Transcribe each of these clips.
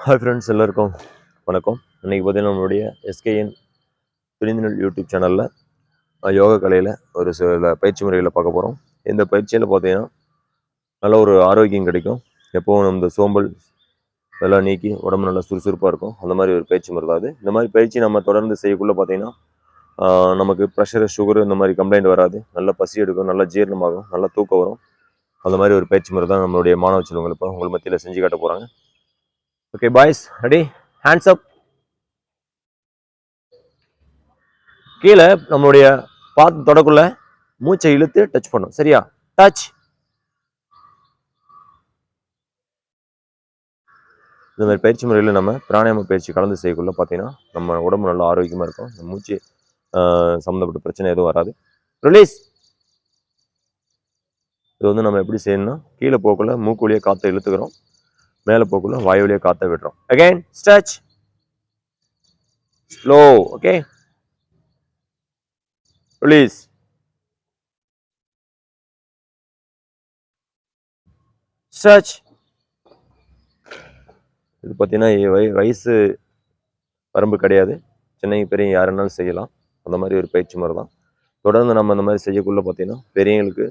Hi friends, எல்லாருக்கும் வணக்கம். இன்றைக்கி பார்த்தீங்கன்னா நம்மளுடைய எஸ்கேஎன் துணிநிழல் யூடியூப் சேனலில் யோகா கலையில் ஒரு சில பயிற்சி முறைகளை பார்க்க போகிறோம். இந்த பயிற்சியில் பார்த்தீங்கன்னா நல்ல ஒரு ஆரோக்கியம் கிடைக்கும். எப்போவும் நம்ம சோம்பல் இதெல்லாம் நீக்கி உடம்பு நல்லா சுறுசுறுப்பாக இருக்கும். அந்த மாதிரி ஒரு பயிற்சி முறை தான் அது. இந்த மாதிரி பயிற்சி நம்ம தொடர்ந்து செய்யக்குள்ளே பார்த்தீங்கன்னா நமக்கு ப்ரெஷரு, சுகரு இந்த மாதிரி கம்ப்ளைண்ட் வராது. நல்லா பசி எடுக்கும், நல்லா ஜீரணமாகும், நல்லா தூக்கம் வரும். அந்த மாதிரி ஒரு பயிற்சி முறை தான் நம்மளுடைய மாணவ செல்வங்கள் இப்போ உங்கள் மத்தியில் செஞ்சு காட்ட போகிறாங்க. Okay boys, ready? Hands up. கீழே நம்மளுடைய பார்த்து தொடக்குள்ள மூச்சை இழுத்து டச் பண்ணும். சரியா? டச். இந்த மாதிரி பயிற்சி முறையில் நம்ம பிராணாயாம பயிற்சி கலந்து செய்யக்குள்ள பார்த்தீங்கன்னா நம்ம உடம்பு நல்லா ஆரோக்கியமாக இருக்கும். இந்த மூச்சு சம்மந்தப்பட்ட பிரச்சனை எதுவும் வராது. ரிலீஸ். இது வந்து நம்ம எப்படி செய்யணும்னா கீழே போக்குள்ள மூக்கு வழியாக காற்றை இழுத்துக்கிறோம், மேலே போக்குள்ள வாயு வழியாக காற்றை விடுறோம். Again stretch. Slow. Okay, release. Stretch. இது பார்த்தீங்கன்னா வயசு வரம்பு கிடையாது. சின்ன பெரிய யாருன்னாலும் செய்யலாம். அந்த மாதிரி ஒரு பயிற்சி முறை தான். தொடர்ந்து நம்ம அந்த மாதிரி செய்யக்குள்ள பார்த்தீங்கன்னா பெரியவங்களுக்கு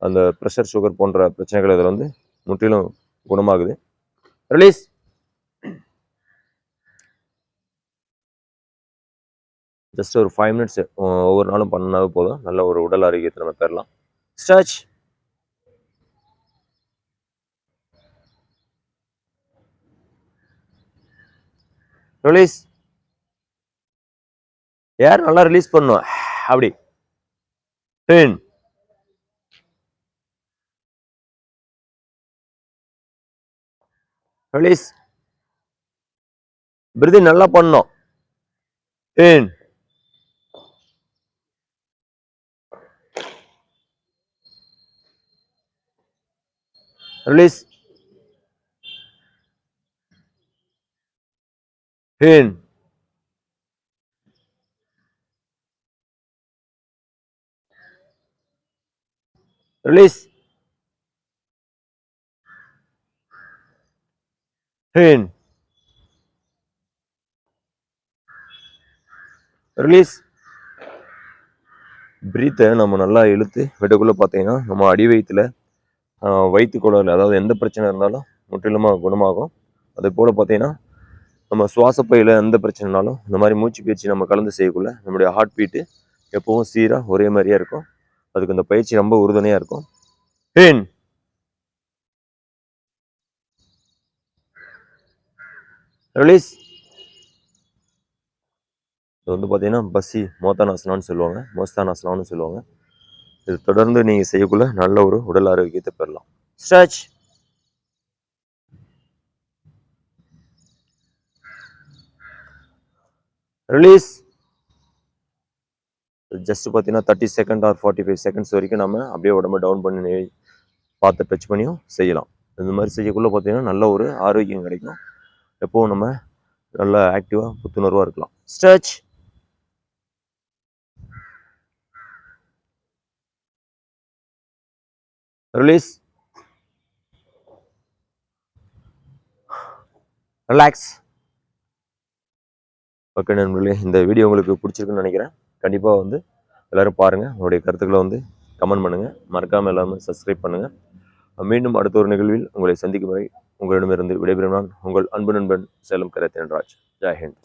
அந்த ப்ரெஷர், சுகர் போன்ற பிரச்சனைகள் இதில் வந்து முற்றிலும் குணமாகுது. ரிலீஸ். ஜஸ்ட் ஒரு 5 மினிட்ஸ் ஒவ்வொரு நாளும் பண்ணாவே போதும். நல்ல ஒரு உடல் ஆரோக்கியத்தை நம்ம பெறலாம். ஸ்ட்ரெச். ரிலீஸ். ஏர் நல்லா ரிலீஸ் பண்ணும். அப்படி. டென். ரிலீஸ். பிரீதிங் நல்லா பண்ணணும். Ten. Release. Ten. Release. Ten. Release. பிரீத்தை நம்ம நல்லா இழுத்து விடக்குள்ள பார்த்தீங்கன்னா நம்ம அடி வயிற்றுல வயிற்று குழல், அதாவது எந்த பிரச்சனை இருந்தாலும் முற்றிலுமாக குணமாகும். அதே போல் பார்த்தீங்கன்னா நம்ம சுவாசப்பையில் எந்த பிரச்சனைனாலும் இந்த மாதிரி மூச்சு பயிற்சி நம்ம கலந்து செய்யக்குள்ள நம்மளுடைய ஹார்ட் பீட்டு எப்பவும் சீராக ஒரே மாதிரியாக இருக்கும். அதுக்கு இந்த பயிற்சி ரொம்ப உறுதுணையாக இருக்கும். டென். ரிலீஸ். இது வந்து பார்த்தீங்கன்னா பசி மோத்தானாசனான்னு சொல்லுவாங்க, மோஸ்தானாசனான்னு சொல்லுவாங்க. இது தொடர்ந்து நீங்கள் செய்யக்குள்ள நல்ல ஒரு உடல் ஆரோக்கியத்தை பெறலாம். ஸ்ட்ரெச். ரிலீஸ். ஜஸ்ட் பார்த்தீங்கன்னா 30 செகண்ட் ஆர் 45 செகண்ட்ஸ் வரைக்கும் நம்ம அப்படியே உடம்பை டவுன் பண்ணி பார்த்து டச் பண்ணியும் செய்யலாம். இந்த மாதிரி செய்யக்குள்ள பார்த்தீங்கன்னா நல்ல ஒரு ஆரோக்கியம் கிடைக்கும். எப்போவும் நம்ம நல்லா ஆக்டிவாக புத்துணர்வாக இருக்கலாம். ஸ்ட்ரெச். ரிலீஸ். ரிலாக்ஸ். ஓகே நண்பர்களே, இந்த வீடியோ உங்களுக்கு பிடிச்சிருக்குன்னு நினைக்கிறேன். கண்டிப்பாக வந்து எல்லோரும் பாருங்கள். உங்களுடைய கருத்துக்களை வந்து கமெண்ட் பண்ணுங்கள். மறக்காமல் எல்லாமே சப்ஸ்கிரைப் பண்ணுங்கள். மீண்டும் அடுத்த ஒரு நிகழ்வில் உங்களை சந்திக்கும் வரை உங்களிடமிருந்து விடைபெறும் நான் உங்கள் அன்பு நண்பன் சேலம் கரத்தேன்ராஜ். ஜெய் ஹிந்த்.